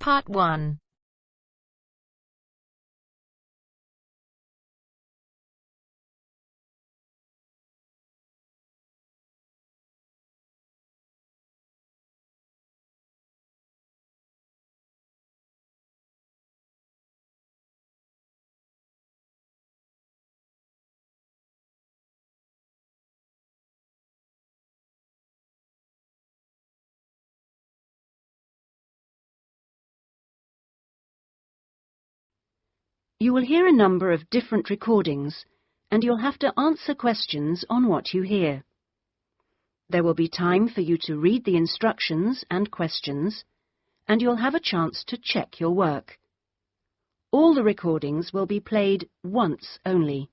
Part 1. You will hear a number of different recordings, and you'll have to answer questions on what you hear. There will be time for you to read the instructions and questions, and you'll have a chance to check your work. All the recordings will be played once only.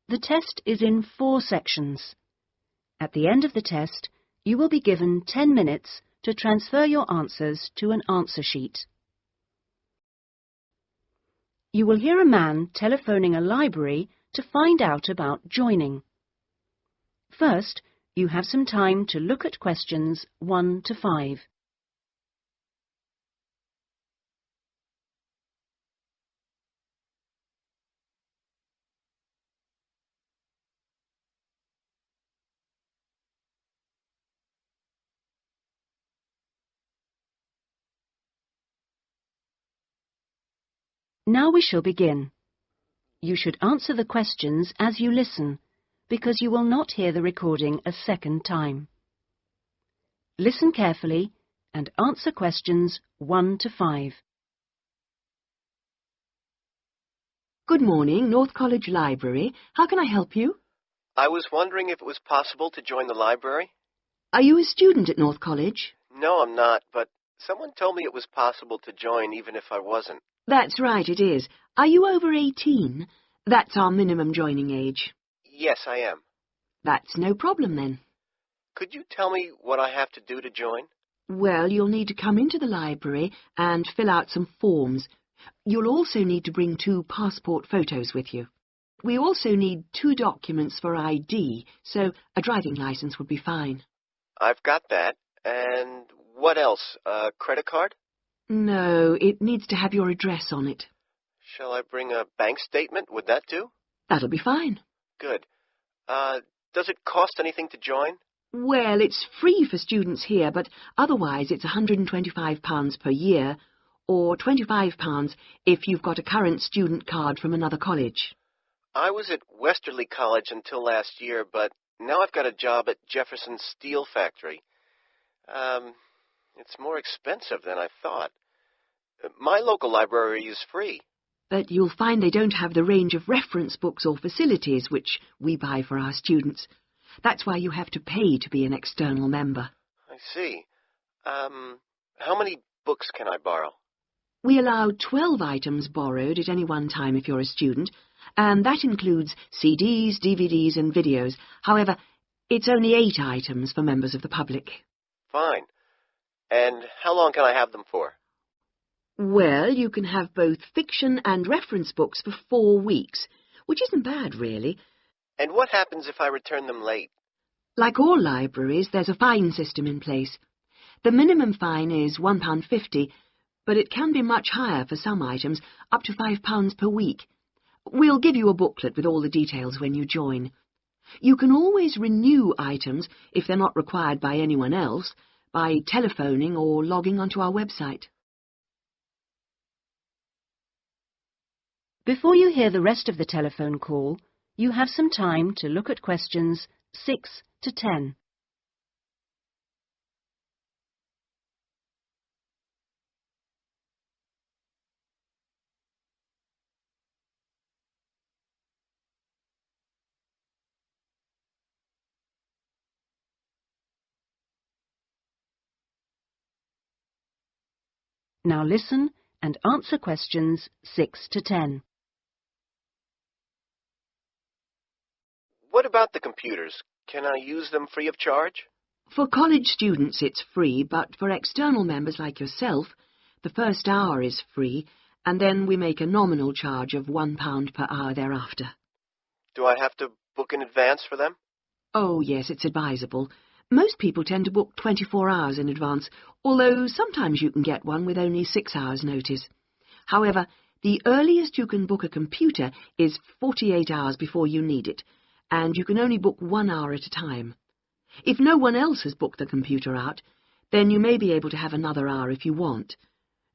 The test is in 4 sections. At the end of the test, you will be given 10 minutes to transfer your answers to an answer sheet. You will hear a man telephoning a library to find out about joining. First, you have some time to look at questions 1 to 5. Now we shall begin. You should answer the questions as you listen, because you will not hear the recording a second time. Listen carefully and answer questions 1 to 5. Good morning, North College Library. How can I help you? I was wondering if it was possible to join the library. Are you a student at North College? No, I'm not, but someone told me it was possible to join even if I wasn't. That's right, it is. Are you over 18? That's our minimum joining age. Yes, I am. That's no problem then. Could you tell me what I have to do to join? Well, you'll need to come into the library and fill out some forms. You'll also need to bring 2 passport photos with you. We also need 2 documents for ID, so a driving license would be fine. I've got that. And what else? A credit card? No, it needs to have your address on it. Shall I bring a bank statement? Would that do? That'll be fine. Good. Does it cost anything to join? Well, it's free for students here, but otherwise it's £125 per year, or £25 if you've got a current student card from another college. I was at Westerly College until last year, but now I've got a job at Jefferson Steel Factory. It's more expensive than I thought. My local library is free. But you'll find they don't have the range of reference books or facilities which we buy for our students. That's why you have to pay to be an external member. I see. How many books can I borrow? We allow 12 items borrowed at any one time if you're a student, and that includes CDs, DVDs and videos. However, it's only 8 items for members of the public. Fine. And how long can I have them for? Well, you can have both fiction and reference books for 4 weeks, which isn't bad, really. And what happens if I return them late? Like all libraries, there's a fine system in place. The minimum fine is £1.50, but it can be much higher for some items, up to £5 per week. We'll give you a booklet with all the details when you join. You can always renew items, if they're not required by anyone else, by telephoning or logging onto our website. Before you hear the rest of the telephone call, you have some time to look at questions 6 to 10. Now listen and answer questions 6 to 10. What about the computers? Can I use them free of charge? For college students it's free, but for external members like yourself, the first hour is free, and then we make a nominal charge of £1 per hour thereafter. Do I have to book in advance for them? Oh, yes, it's advisable. Most people tend to book 24 hours in advance, although sometimes you can get one with only 6 hours' notice. However, the earliest you can book a computer is 48 hours before you need it, and you can only book 1 hour at a time. If no one else has booked the computer out, then you may be able to have another hour if you want.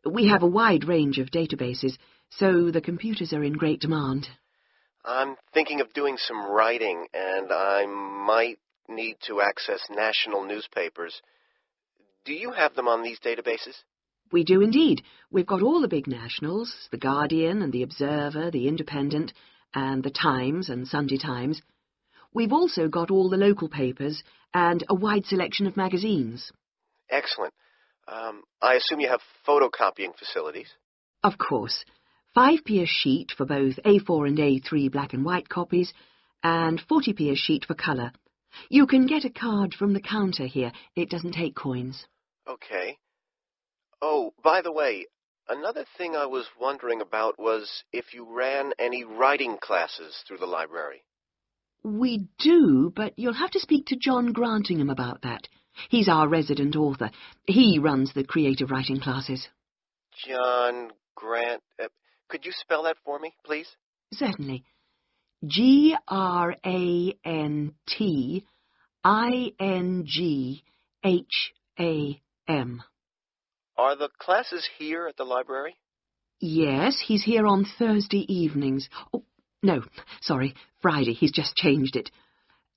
We have a wide range of databases, so the computers are in great demand. I'm thinking of doing some writing, and I might need to access national newspapers. Do you have them on these databases? We do indeed. We've got all the big nationals, The Guardian and The Observer, The Independent, and The Times and Sunday Times. We've also got all the local papers and a wide selection of magazines. Excellent. I assume you have photocopying facilities? Of course. 5p a sheet for both A4 and A3 black and white copies, and 40p a sheet for colour. You can get a card from the counter here. It doesn't take coins. Okay. Oh, by the way, another thing I was wondering about was if you ran any writing classes through the library. We do, but you'll have to speak to John Grantingham about that. He's our resident author. He runs the creative writing classes. John Grant... could you spell that for me, please? Certainly. Grantingham. Are the classes here at the library? Yes, he's here on Thursday evenings. Oh, no, sorry, Friday. He's just changed it.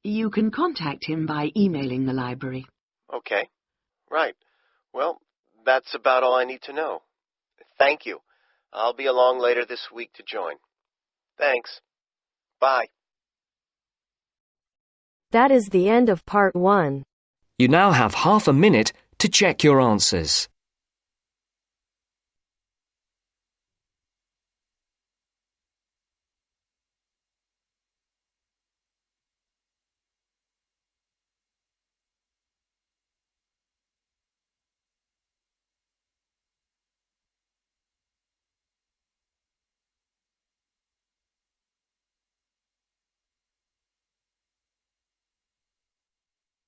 You can contact him by emailing the library. Okay. Right. Well, that's about all I need to know. Thank you. I'll be along later this week to join. Thanks. Bye. That is the end of part 1. You now have half a minute to check your answers.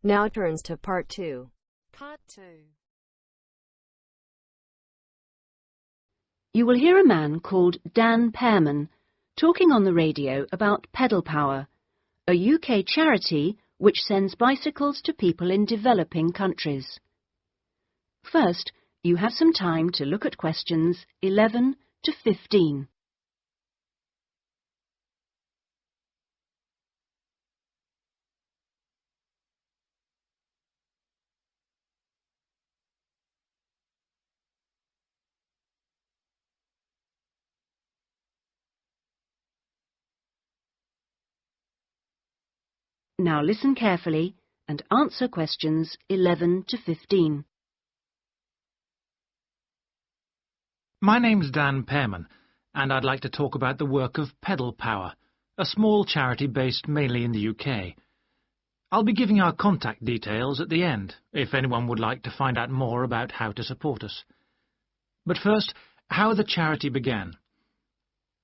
Now turns to part 2. Part 2. You will hear a man called Dan Pearman talking on the radio about Pedal Power, a UK charity which sends bicycles to people in developing countries. First, you have some time to look at questions 11 to 15. Now listen carefully and answer questions 11 to 15. My name's Dan Pearman, and I'd like to talk about the work of Pedal Power, a small charity based mainly in the UK. I'll be giving our contact details at the end, if anyone would like to find out more about how to support us. But first, how the charity began.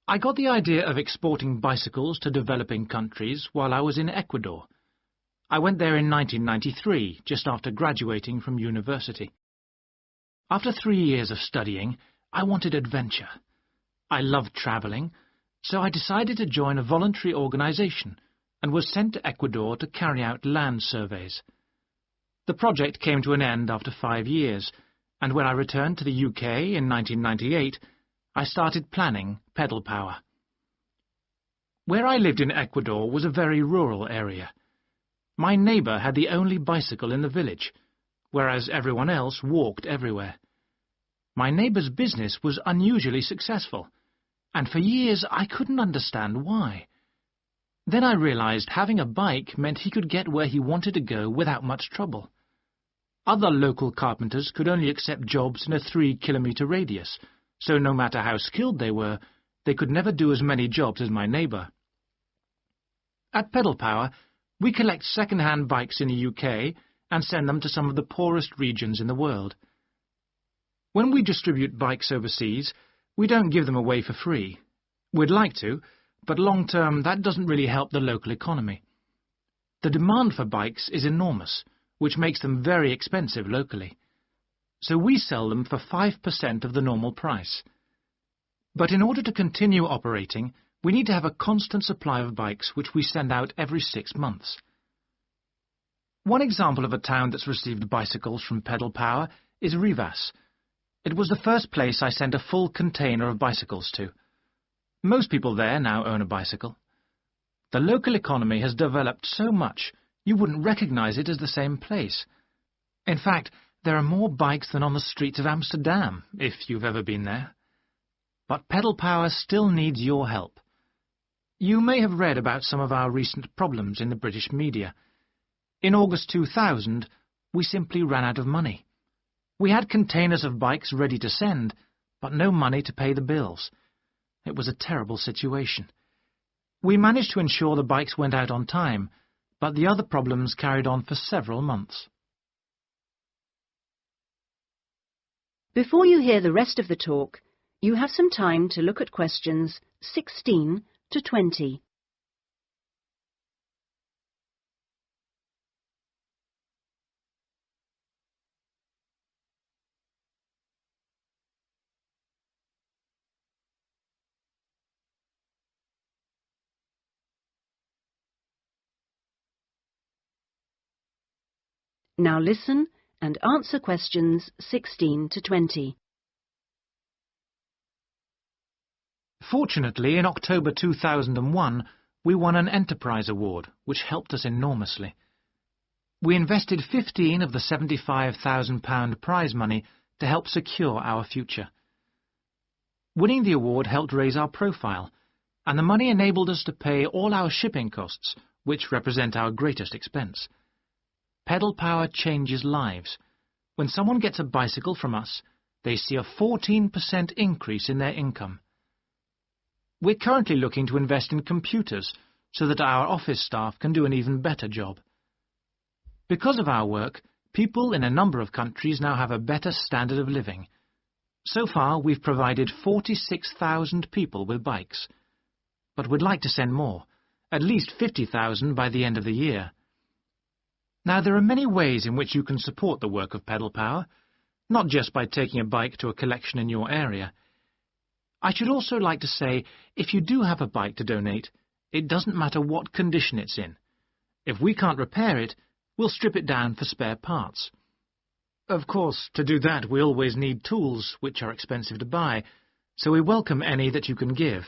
I got the idea of exporting bicycles to developing countries while I was in Ecuador. I went there in 1993, just after graduating from university. After 3 years of studying, I wanted adventure. I loved travelling, so I decided to join a voluntary organisation and was sent to Ecuador to carry out land surveys. The project came to an end after 5 years, and when I returned to the UK in 1998, I started planning Pedal Power. Where I lived in Ecuador was a very rural area. My neighbour had the only bicycle in the village, whereas everyone else walked everywhere. My neighbour's business was unusually successful, and for years I couldn't understand why. Then I realised having a bike meant he could get where he wanted to go without much trouble. Other local carpenters could only accept jobs in a 3-kilometre radius, so no matter how skilled they were, they could never do as many jobs as my neighbour. At Pedal Power, we collect second-hand bikes in the UK and send them to some of the poorest regions in the world. When we distribute bikes overseas, we don't give them away for free. We'd like to, but long-term that doesn't really help the local economy. The demand for bikes is enormous, which makes them very expensive locally. So we sell them for 5% of the normal price. But in order to continue operating, we need to have a constant supply of bikes which we send out every 6 months. One example of a town that's received bicycles from Pedal Power is Rivas. It was the first place I sent a full container of bicycles to. Most people there now own a bicycle. The local economy has developed so much, you wouldn't recognize it as the same place. In fact, there are more bikes than on the streets of Amsterdam, if you've ever been there. But Pedal Power still needs your help. You may have read about some of our recent problems in the British media. In August 2000, we simply ran out of money. We had containers of bikes ready to send, but no money to pay the bills. It was a terrible situation. We managed to ensure the bikes went out on time, but the other problems carried on for several months. Before you hear the rest of the talk, you have some time to look at questions 16 to 20. Now listen and answer questions 16 to 20. Fortunately, in October 2001, we won an Enterprise Award, which helped us enormously. We invested 15 of the £75,000 prize money to help secure our future. Winning the award helped raise our profile, and the money enabled us to pay all our shipping costs, which represent our greatest expense. Pedal Power changes lives. When someone gets a bicycle from us, they see a 14% increase in their income. We're currently looking to invest in computers so that our office staff can do an even better job. Because of our work, people in a number of countries now have a better standard of living. So far, we've provided 46,000 people with bikes. But we'd like to send more, at least 50,000 by the end of the year. Now, there are many ways in which you can support the work of Pedal Power, not just by taking a bike to a collection in your area. I should also like to say, if you do have a bike to donate, it doesn't matter what condition it's in. If we can't repair it, we'll strip it down for spare parts. Of course, to do that we always need tools, which are expensive to buy, so we welcome any that you can give.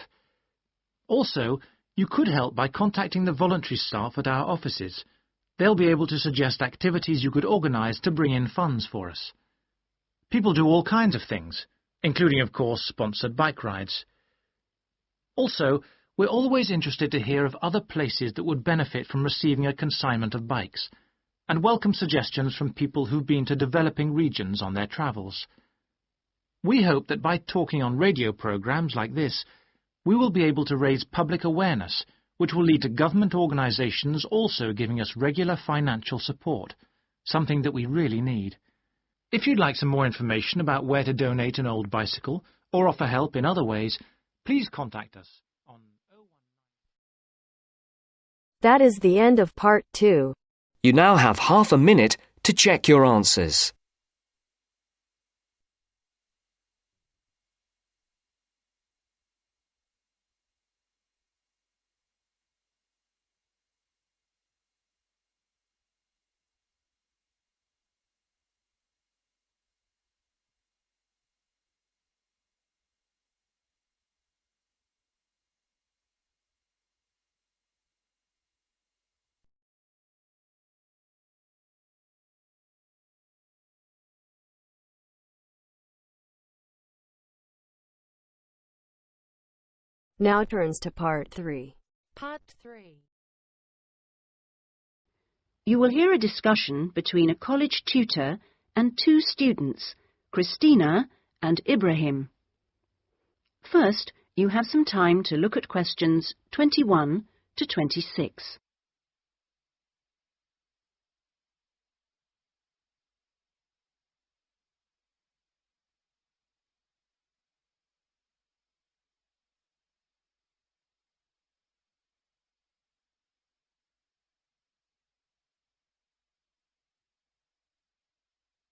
Also, you could help by contacting the voluntary staff at our offices. They'll be able to suggest activities you could organise to bring in funds for us. People do all kinds of things, including, of course, sponsored bike rides. Also, we're always interested to hear of other places that would benefit from receiving a consignment of bikes, and welcome suggestions from people who've been to developing regions on their travels. We hope that by talking on radio programmes like this, we will be able to raise public awareness, which will lead to government organisations also giving us regular financial support, something that we really need. If you'd like some more information about where to donate an old bicycle or offer help in other ways, please contact us on 019. That is the end of part 2. You now have half a minute to check your answers. Now turns to part 3. Part 3. You will hear a discussion between a college tutor and two students, Christina and Ibrahim. First, you have some time to look at questions 21 to 26.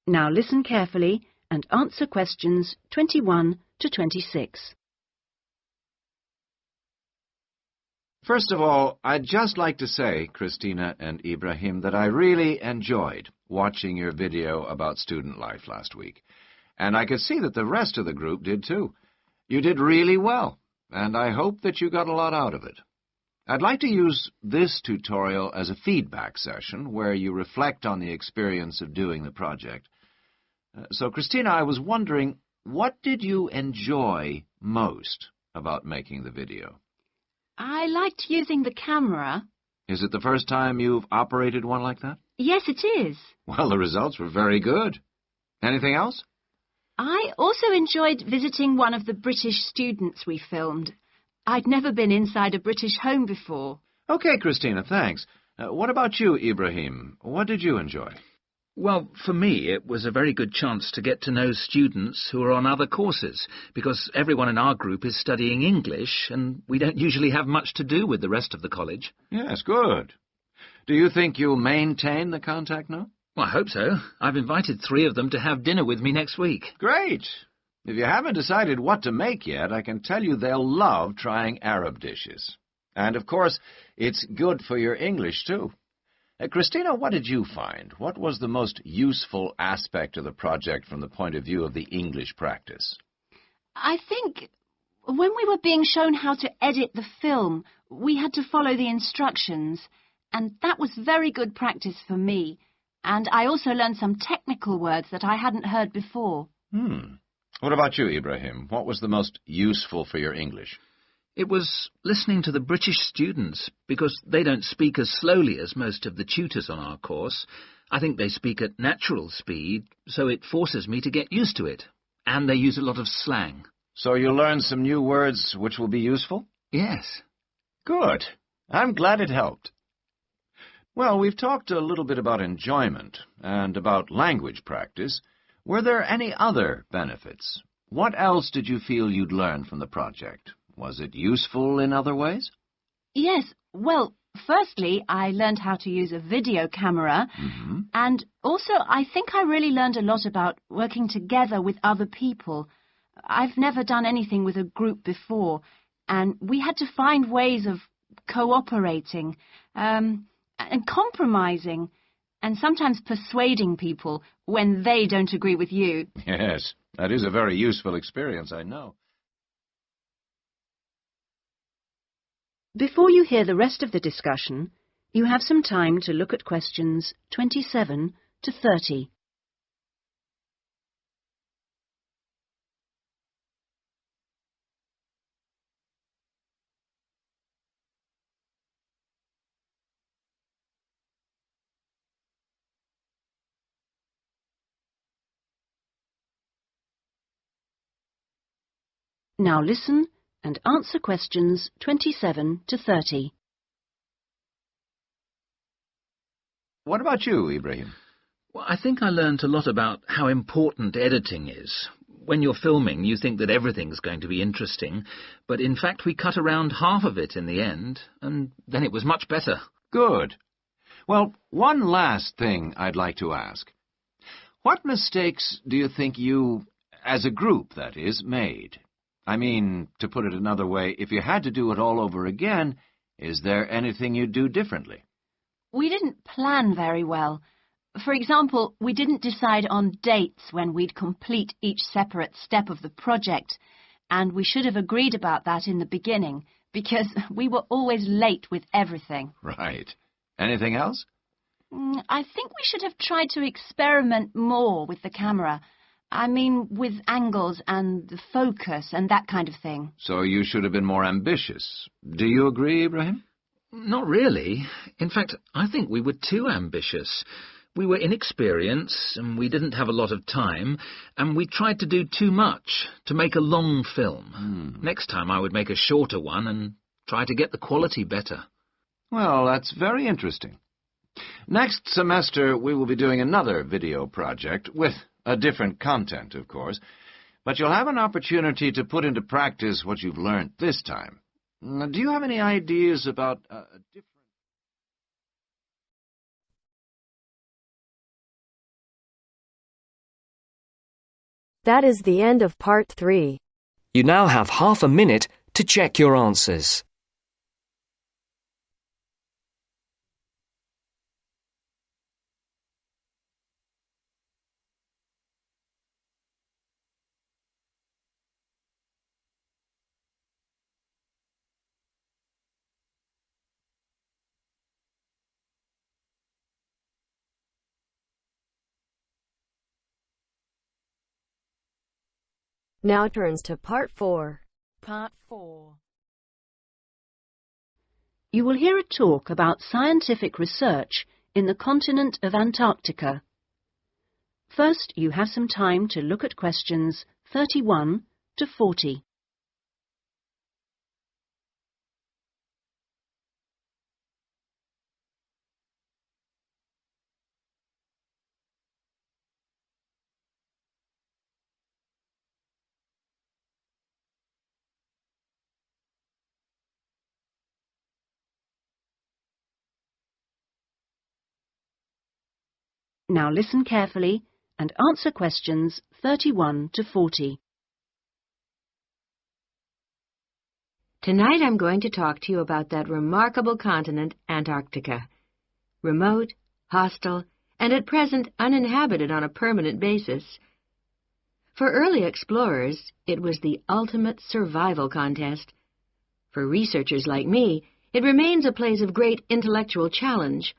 Now listen carefully and answer questions 21 to 26. First of all, I'd just like to say, Christina and Ibrahim, that I really enjoyed watching your video about student life last week. And I could see that the rest of the group did too. You did really well, and I hope that you got a lot out of it. I'd like to use this tutorial as a feedback session where you reflect on the experience of doing the project. So, Christina, I was wondering, what did you enjoy most about making the video? I liked using the camera. Is it the first time you've operated one like that? Yes, it is. Well, the results were very good. Anything else? I also enjoyed visiting one of the British students we filmed. I'd never been inside a British home before. Okay, Christina, thanks. What about you, Ibrahim? What did you enjoy? Well, for me, it was a very good chance to get to know students who are on other courses, because everyone in our group is studying English, and we don't usually have much to do with the rest of the college. Yes, good. Do you think you'll maintain the contact now? Well, I hope so. I've invited 3 of them to have dinner with me next week. Great. If you haven't decided what to make yet, I can tell you they'll love trying Arab dishes. And, of course, it's good for your English, too. Christina, what did you find? What was the most useful aspect of the project from the point of view of the English practice? I think when we were being shown how to edit the film, we had to follow the instructions, and that was very good practice for me. And I also learned some technical words that I hadn't heard before. What about you, Ibrahim? What was the most useful for your English? It was listening to the British students, because they don't speak as slowly as most of the tutors on our course. I think they speak at natural speed, so it forces me to get used to it. And they use a lot of slang. So you learned some new words which will be useful? Yes. Good. I'm glad it helped. Well, we've talked a little bit about enjoyment and about language practice. Were there any other benefits? What else did you feel you'd learned from the project? Was it useful in other ways? Yes, well, firstly, I learned how to use a video camera, and also I think I really learned a lot about working together with other people. I've never done anything with a group before, and we had to find ways of cooperating, and compromising, and sometimes persuading people when they don't agree with you. Yes, that is a very useful experience, I know. Before you hear the rest of the discussion, you have some time to look at questions 27 to 30. Now listen and answer questions 27 to 30. What about you, Ibrahim? Well, I think I learned a lot about how important editing is. When you're filming, you think that everything's going to be interesting, but in fact we cut around half of it in the end, and then it was much better. Good. Well, one last thing I'd like to ask. What mistakes do you think you, as a group, that is, made? I mean, to put it another way, if you had to do it all over again, is there anything you'd do differently? We didn't plan very well. For example, we didn't decide on dates when we'd complete each separate step of the project, and we should have agreed about that in the beginning, because we were always late with everything. Right. Anything else? I think we should have tried to experiment more with the camera. I mean, with angles and the focus and that kind of thing. So you should have been more ambitious. Do you agree, Ibrahim? Not really. In fact, I think we were too ambitious. We were inexperienced, and we didn't have a lot of time, and we tried to do too much, to make a long film. Next time I would make a shorter one and try to get the quality better. Well, that's very interesting. Next semester, we will be doing another video project, with a different content, of course, but you'll have an opportunity to put into practice what you've learned this time. Do you have any ideas about a different... That is the end of part 3. You now have half a minute to check your answers. Now turns to part 4. Part 4. You will hear a talk about scientific research in the continent of Antarctica. First, you have some time to look at questions 31 to 40. Now listen carefully and answer questions 31 to 40. Tonight I'm going to talk to you about that remarkable continent, Antarctica. Remote, hostile, and at present uninhabited on a permanent basis. For early explorers, it was the ultimate survival contest. For researchers like me, it remains a place of great intellectual challenge,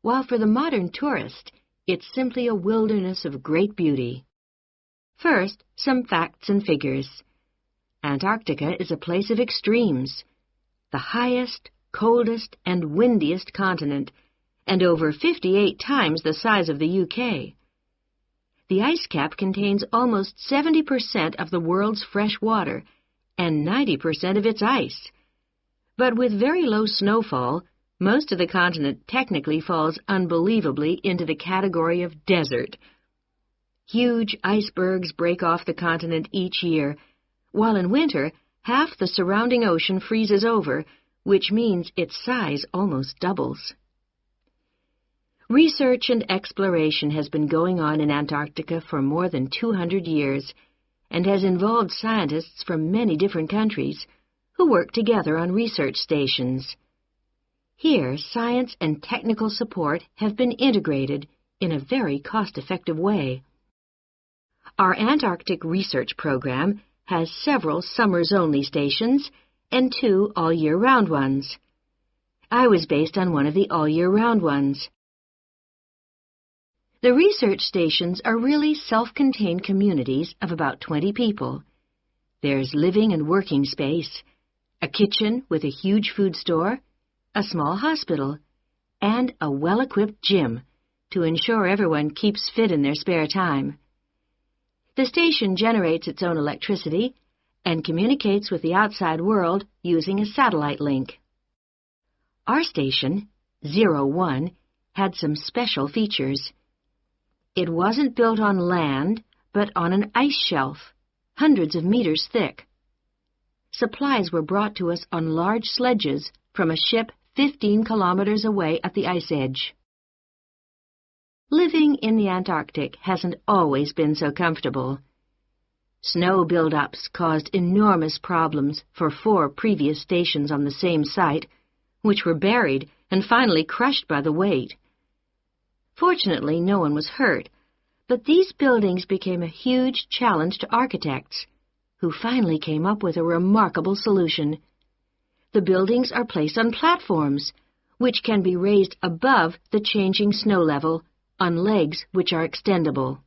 while for the modern tourist, it's simply a wilderness of great beauty. First, some facts and figures. Antarctica is a place of extremes, the highest, coldest, and windiest continent, and over 58 times the size of the UK. The ice cap contains almost 70% of the world's fresh water and 90% of its ice. But with very low snowfall, most of the continent technically falls unbelievably into the category of desert. Huge icebergs break off the continent each year, while in winter, half the surrounding ocean freezes over, which means its size almost doubles. Research and exploration has been going on in Antarctica for more than 200 years and has involved scientists from many different countries who work together on research stations. Here, science and technical support have been integrated in a very cost-effective way. Our Antarctic research program has several summers-only stations and 2 all-year-round ones. I was based on one of the all-year-round ones. The research stations are really self-contained communities of about 20 people. There's living and working space, a kitchen with a huge food store, a small hospital, and a well-equipped gym to ensure everyone keeps fit in their spare time. The station generates its own electricity and communicates with the outside world using a satellite link. Our station, 01, had some special features. It wasn't built on land, but on an ice shelf, hundreds of meters thick. Supplies were brought to us on large sledges from a ship 15 kilometers away at the ice edge. Living in the Antarctic hasn't always been so comfortable. Snow buildups caused enormous problems for 4 previous stations on the same site, which were buried and finally crushed by the weight. Fortunately, no one was hurt, but these buildings became a huge challenge to architects, who finally came up with a remarkable solution. The buildings are placed on platforms, which can be raised above the changing snow level on legs which are extendable.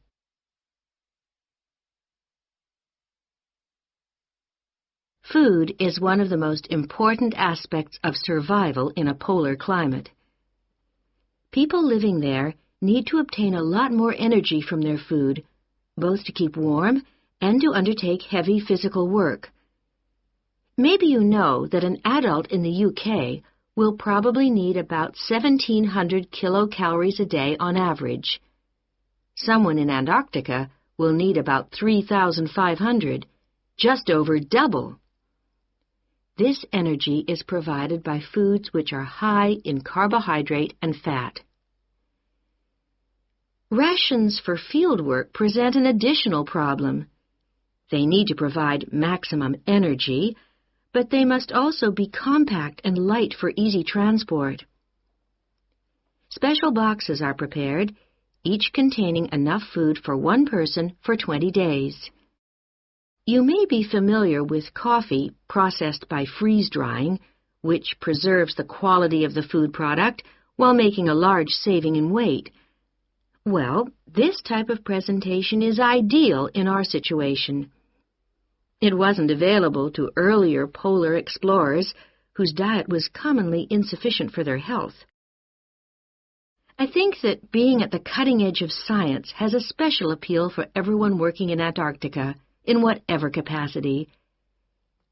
Food is one of the most important aspects of survival in a polar climate. People living there need to obtain a lot more energy from their food, both to keep warm and to undertake heavy physical work. Maybe you know that an adult in the UK will probably need about 1,700 kilocalories a day on average. Someone in Antarctica will need about 3,500, just over double. This energy is provided by foods which are high in carbohydrate and fat. Rations for field work present an additional problem. They need to provide maximum energy, but they must also be compact and light for easy transport. Special boxes are prepared, each containing enough food for one person for 20 days. You may be familiar with coffee processed by freeze-drying, which preserves the quality of the food product while making a large saving in weight. Well, this type of presentation is ideal in our situation. It wasn't available to earlier polar explorers whose diet was commonly insufficient for their health. I think that being at the cutting edge of science has a special appeal for everyone working in Antarctica, in whatever capacity.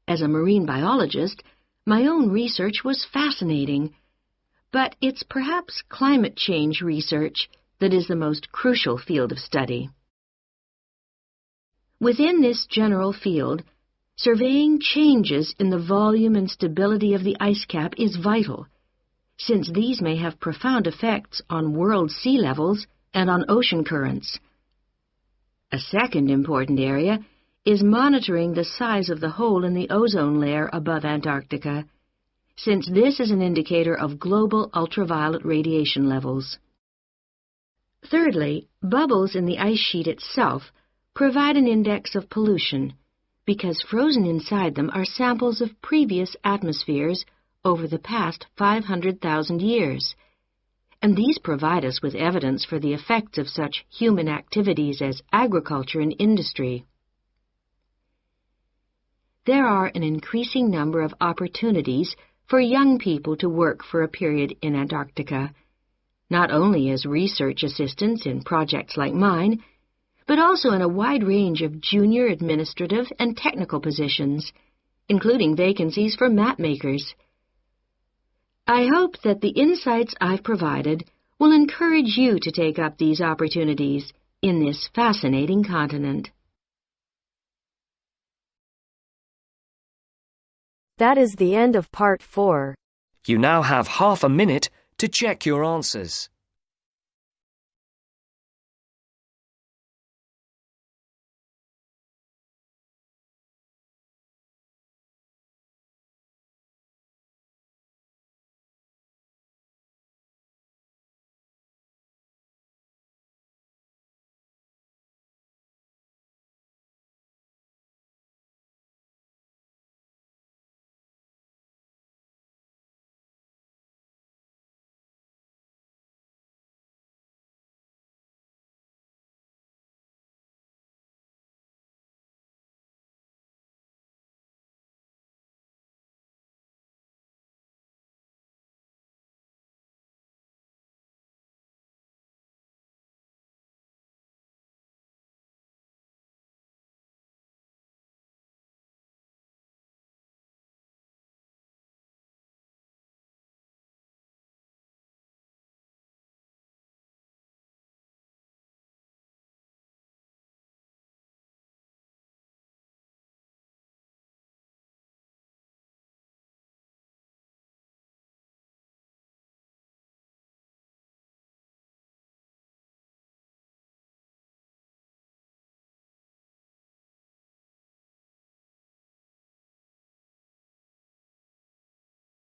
As a marine biologist, my own research was fascinating, but it's perhaps climate change research that is the most crucial field of study. Within this general field, surveying changes in the volume and stability of the ice cap is vital, since these may have profound effects on world sea levels and on ocean currents. A second important area is monitoring the size of the hole in the ozone layer above Antarctica, since this is an indicator of global ultraviolet radiation levels. Thirdly, bubbles in the ice sheet itself provide an index of pollution, because frozen inside them are samples of previous atmospheres over the past 500,000 years, and these provide us with evidence for the effects of such human activities as agriculture and industry. There are an increasing number of opportunities for young people to work for a period in Antarctica, not only as research assistants in projects like mine, but also in a wide range of junior administrative and technical positions, including vacancies for map makers. I hope that the insights I've provided will encourage you to take up these opportunities in this fascinating continent. That is the end of part 4. You now have half a minute to check your answers.